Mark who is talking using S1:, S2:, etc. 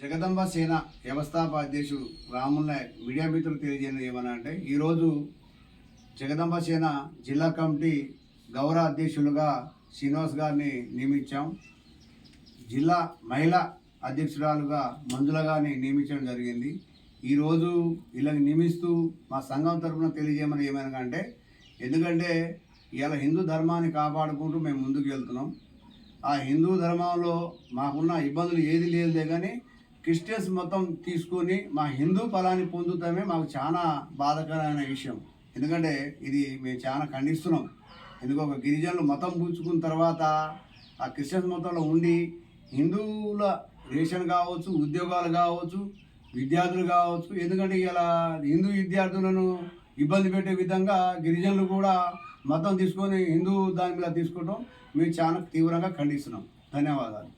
S1: జగదంబ సేన వ్యవస్థాపక అధ్యక్షుడు రాముల్ నాయక్ మీడియా మిత్రులు తెలియజేయడం ఏమన్నా అంటే ఈరోజు జగదంబ సేన జిల్లా కమిటీ గౌరవ అధ్యక్షులుగా శ్రీనివాస్ గారిని నియమించాం. జిల్లా మహిళా అధ్యక్షురాలుగా మంజుల గారిని నియమించడం జరిగింది. ఈరోజు వీళ్ళని నియమిస్తూ మా సంఘం తరఫున తెలియజేయమని ఏమైనా అంటే ఎందుకంటే ఇలా హిందూ ధర్మాన్ని కాపాడుకుంటూ మేము ముందుకు వెళ్తున్నాం. ఆ హిందూ ధర్మంలో మాకున్న ఇబ్బందులు ఏది లేదులే కానీ క్రిస్టియన్స్ మొత్తం తీసుకొని మా హిందూ ఫలాన్ని పొందుతామే మాకు చాలా బాధాకరమైన విషయం. ఎందుకంటే ఇది మేము చాలా ఖండిస్తున్నాం. ఎందుకు ఒక గిరిజనులు మతం పుచ్చుకున్న తర్వాత ఆ క్రిస్టియన్స్ మొత్తంలో ఉండి హిందువుల రేషన్ కావచ్చు, ఉద్యోగాలు కావచ్చు, విద్యార్థులు కావచ్చు, ఎందుకంటే ఇలా హిందూ విద్యార్థులను ఇబ్బంది పెట్టే విధంగా గిరిజనులు కూడా మతం తీసుకొని హిందూ దాని మీద తీసుకోవడం మేము చాలా తీవ్రంగా ఖండిస్తున్నాం. ధన్యవాదాలు.